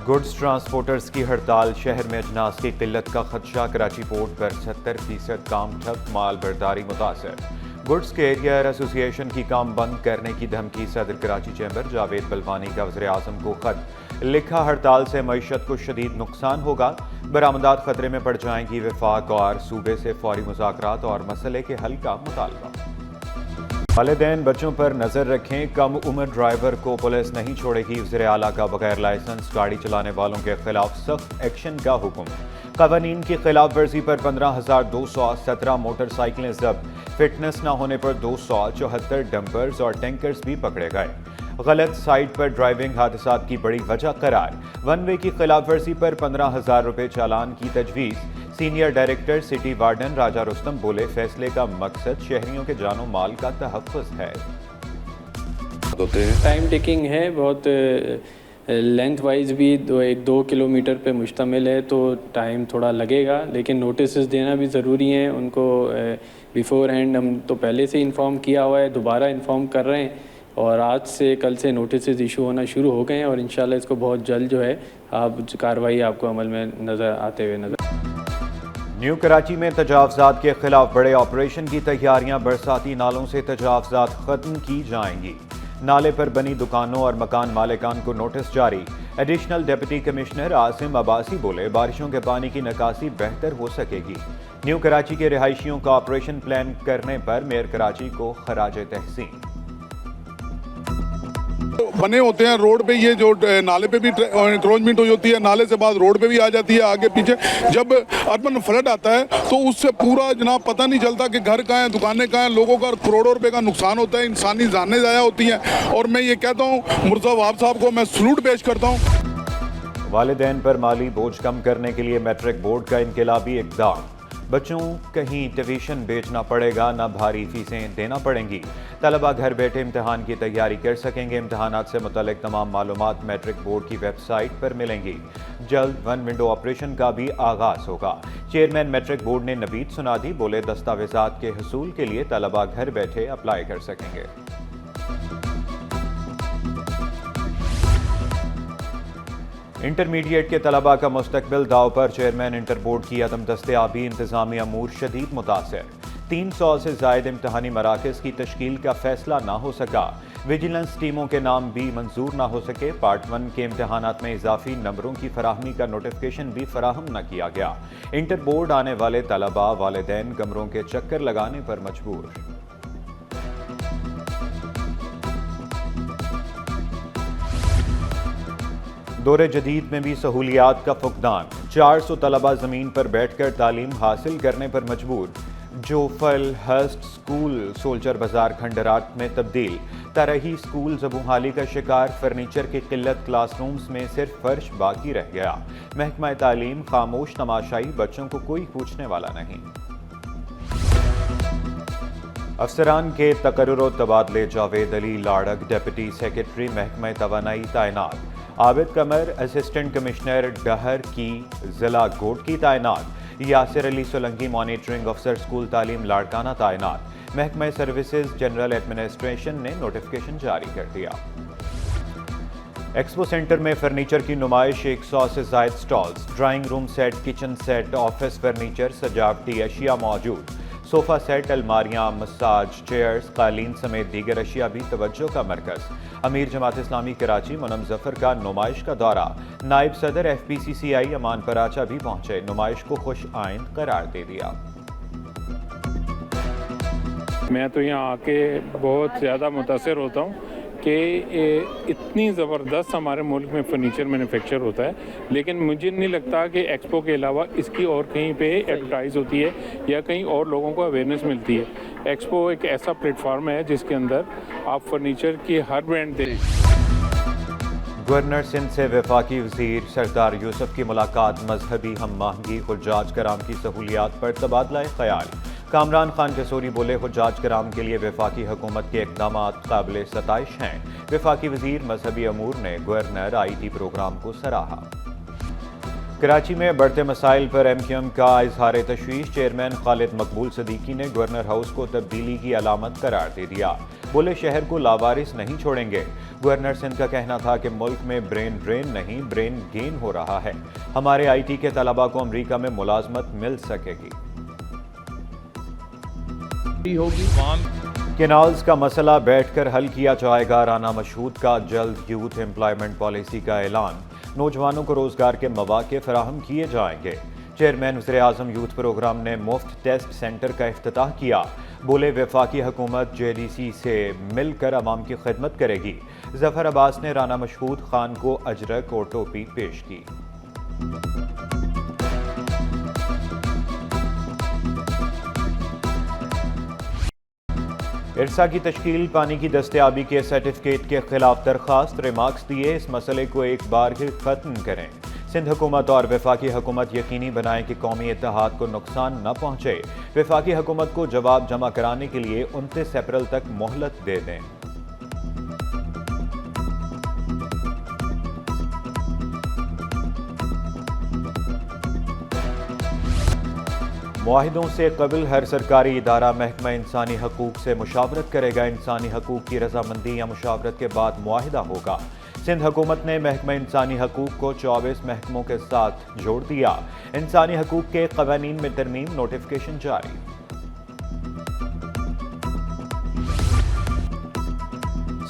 Goods transporters کی ہڑتال، شہر میں اجناس کی قلت کا خدشہ، کراچی پورٹ پر 70% کام ٹھپ، مال برداری متاثر۔ گڈز کیریئر ایسوسی ایشن کی کام بند کرنے کی دھمکی، صدر کراچی چیمبر جاوید بلوانی کا وزیر اعظم کو خط لکھا، ہڑتال سے معیشت کو شدید نقصان ہوگا، برآمدات خطرے میں پڑ جائیں گی، وفاق اور صوبے سے فوری مذاکرات اور مسئلے کے حل کا مطالبہ۔ والدین بچوں پر نظر رکھیں، کم عمر ڈرائیور کو پولیس نہیں چھوڑے گی، وزیر اعلیٰ کا بغیر لائسنس گاڑی چلانے والوں کے خلاف سخت ایکشن کا حکم۔ قوانین کی خلاف ورزی پر 15,217 موٹر سائیکلیں ضبط، فٹنس نہ ہونے پر 274 ڈمپرز اور ٹینکرز بھی پکڑے گئے۔ غلط سائٹ پر ڈرائیونگ حادثات کی بڑی وجہ قرار، ون وے کی خلاف ورزی پر 15,000 روپے چالان کی تجویز۔ سینئر ڈائریکٹر سٹی وارڈن راجہ رستم بولے، فیصلے کا مقصد شہریوں کے جان و مال کا تحفظ ہے۔ ٹائم ٹیکنگ ہے، بہت لینتھ وائز بھی 2 کلومیٹر پہ مشتمل ہے، تو ٹائم تھوڑا لگے گا، لیکن نوٹسز دینا بھی ضروری ہیں ان کو بیفور ہینڈ۔ ہم تو پہلے سے انفارم کیا ہوا ہے، دوبارہ انفارم کر رہے ہیں، اور آج سے کل سے نوٹسز ایشو ہونا شروع ہو گئے ہیں، اور انشاءاللہ اس کو بہت جلد جو ہے کارروائی آپ کو عمل میں نظر آتے ہوئے نظر۔ نیو کراچی میں تجاوزات کے خلاف بڑے آپریشن کی تیاریاں، برساتی نالوں سے تجاوزات ختم کی جائیں گی، نالے پر بنی دکانوں اور مکان مالکان کو نوٹس جاری۔ Additional deputy commissioner Asim Abbasi بولے، بارشوں کے پانی کی نکاسی بہتر ہو سکے گی۔ نیو کراچی کے رہائشیوں کا آپریشن پلان کرنے پر میئر کراچی کو خراج تحسین۔ بنے ہوتے ہیں روڈ پہ، یہ جو نالے پہ بھی انکروچمنٹ ہوئی ہوتی ہے، نالے سے بعد روڈ پہ بھی آ جاتی ہے آگے پیچھے۔ جب اربن فلڈ آتا ہے تو اس سے پورا جناب پتہ نہیں چلتا کہ گھر کہاں ہیں، دکانیں کہاں ہیں، لوگوں کا کروڑوں روپے کا نقصان ہوتا ہے، انسانی جانیں ضائع ہوتی ہیں۔ اور میں یہ کہتا ہوں مرزا وہاب صاحب کو میں سلوٹ پیش کرتا ہوں۔ والدین پر مالی بوجھ کم کرنے کے لیے میٹرک بورڈ کا انقلابی اقدام، بچوں کہیں ٹیوشن بیچنا پڑے گا، نہ بھاری فیسیں دینا پڑیں گی، طلبہ گھر بیٹھے امتحان کی تیاری کر سکیں گے، امتحانات سے متعلق تمام معلومات میٹرک بورڈ کی ویب سائٹ پر ملیں گی، جلد ون ونڈو آپریشن کا بھی آغاز ہوگا۔ چیئرمین میٹرک بورڈ نے نوید سنادی بولے، دستاویزات کے حصول کے لیے طلبہ گھر بیٹھے اپلائی کر سکیں گے۔ انٹرمیڈیٹ کے طلبہ کا مستقبل داؤ پر، چیئرمین انٹر بورڈ کی عدم دستیابی، انتظامی امور شدید متاثر، 300 سے زائد امتحانی مراکز کی تشکیل کا فیصلہ نہ ہو سکا، ویجیلنس ٹیموں کے نام بھی منظور نہ ہو سکے، پارٹ 1 کے امتحانات میں اضافی نمبروں کی فراہمی کا نوٹیفکیشن بھی فراہم نہ کیا گیا، انٹر بورڈ آنے والے طلبہ والدین کمروں کے چکر لگانے پر مجبور۔ دور جدید میں بھی سہولیات کا فقدان، 400 طلبہ زمین پر بیٹھ کر تعلیم حاصل کرنے پر مجبور، جوفل ہسٹ سکول سولجر بازار کھنڈرات میں تبدیل، ترہی سکول زبوں کا شکار، فرنیچر کی قلت، کلاس رومز میں صرف فرش باقی رہ گیا، محکمہ تعلیم خاموش تماشائی، بچوں کو کوئی پوچھنے والا نہیں۔ افسران کے تقرر و تبادلے، جاوید علی لاڑک ڈپٹی سیکرٹری محکمہ توانائی تعینات، عابد قمر اسسٹنٹ کمشنر ڈہر کی ضلع گوٹ کی تعینات، یاسر علی سولنگی مانیٹرنگ افسر اسکول تعلیم لاڑکانہ تعینات، محکمہ سروسز جنرل ایڈمنسٹریشن نے نوٹیفکیشن جاری کر دیا۔ ایکسپو سینٹر میں فرنیچر کی نمائش، 100 سے زائد stalls, drawing room set, kitchen set, office furniture, سجاوٹی اشیاء موجود، صوفہ سیٹ، الماریاں، مساج چیئرز، قالین سمیت دیگر اشیاء بھی توجہ کا مرکز۔ امیر جماعت اسلامی کراچی منم ظفر کا نمائش کا دورہ، نائب صدر ایف پی سی سی آئی امان پراچا بھی پہنچے، نمائش کو خوش آئند قرار دے دیا۔ میں تو یہاں آ کے بہت زیادہ متاثر ہوتا ہوں کہ اتنی زبردست ہمارے ملک میں فرنیچر مینوفیکچر ہوتا ہے، لیکن مجھے نہیں لگتا کہ ایکسپو کے علاوہ اس کی اور کہیں پہ ایڈورٹائز ہوتی ہے یا کہیں اور لوگوں کو اویئرنیس ملتی ہے۔ ایکسپو ایک ایسا پلیٹ فارم ہے جس کے اندر آپ فرنیچر کی ہر برانڈ دیں۔ گورنر سندھ سے وفاقی وزیر سردار یوسف کی ملاقات، مذہبی ہم آہنگی، حجاج کرام کی سہولیات پر تبادلہ خیال، کامران خان کسوری بولے، حجاج کرام کے لیے وفاقی حکومت کے اقدامات قابل ستائش ہیں، وفاقی وزیر مذہبی امور نے گورنر آئی ٹی پروگرام کو سراہا۔ کراچی میں بڑھتے مسائل پر ایم کیو ایم کا اظہار تشویش، چیئرمین خالد مقبول صدیقی نے گورنر ہاؤس کو تبدیلی کی علامت قرار دے دیا، بولے شہر کو لاوارث نہیں چھوڑیں گے۔ گورنر سندھ کا کہنا تھا کہ ملک میں برین ڈرین نہیں برین گین ہو رہا ہے، ہمارے آئی ٹی کے طلباء کو امریکہ میں ملازمت مل سکے گی۔ کینالز کا مسئلہ بیٹھ کر حل کیا جائے گا، رانا مشہود کا جلد یوتھ امپلائمنٹ پالیسی کا اعلان، نوجوانوں کو روزگار کے مواقع فراہم کیے جائیں گے۔ چیئرمین وزیر اعظم یوتھ پروگرام نے مفت ٹیسٹ سینٹر کا افتتاح کیا، بولے وفاقی حکومت جے ڈی سی سے مل کر عوام کی خدمت کرے گی۔ ظفر عباس نے رانا مشہود خان کو اجرک اور ٹوپی پیش کی۔ ارسا کی تشکیل، پانی کی دستیابی کے سرٹیفکیٹ کے خلاف درخواست، ریمارکس دیے، اس مسئلے کو ایک بار ہی ختم کریں۔ سندھ حکومت اور وفاقی حکومت یقینی بنائیں کہ قومی اتحاد کو نقصان نہ پہنچے۔ وفاقی حکومت کو جواب جمع کرانے کے لیے 29 اپریل تک مہلت دے دیں۔ معاہدوں سے قبل ہر سرکاری ادارہ محکمہ انسانی حقوق سے مشاورت کرے گا، انسانی حقوق کی رضامندی یا مشاورت کے بعد معاہدہ ہوگا۔ سندھ حکومت نے محکمہ انسانی حقوق کو 24 محکموں کے ساتھ جوڑ دیا، انسانی حقوق کے قوانین میں ترمیم، نوٹیفکیشن جاری۔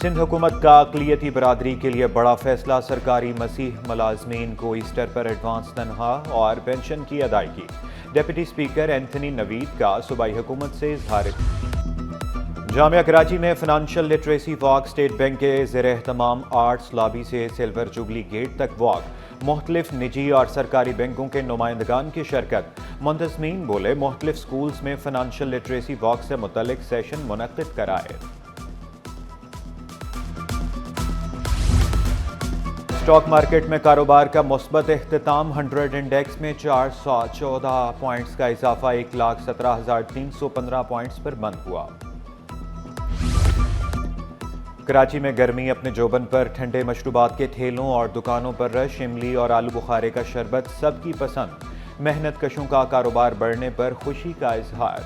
سندھ حکومت کا اقلیتی برادری کے لیے بڑا فیصلہ، سرکاری مسیح ملازمین کو ایسٹر پر ایڈوانس تنخواہ اور پینشن کی ادائیگی۔ ڈپٹی اسپیکر اینتھنی نوید کا صوبائی حکومت سے اظہار۔ جامعہ کراچی میں financial literacy walk, state bank کے زیر اہتمام آرٹس لابی سے سلور جوبلی گیٹ تک واک، مختلف نجی اور سرکاری بینکوں کے نمائندگان کی شرکت۔ منتظمین بولے مختلف سکولز میں فنانشل لٹریسی واک سے متعلق سیشن منعقد کرائے۔ اسٹاک مارکیٹ میں کاروبار کا مثبت اختتام، 100 انڈیکس میں 414 پوائنٹس کا اضافہ، 1,17,315 پوائنٹس پر بند ہوا۔ کراچی میں گرمی اپنے جوبن پر، ٹھنڈے مشروبات کے ٹھیلوں اور دکانوں پر رش، املی اور آلو بخارے کا شربت سب کی پسند، محنت کشوں کا کاروبار بڑھنے پر خوشی کا اظہار۔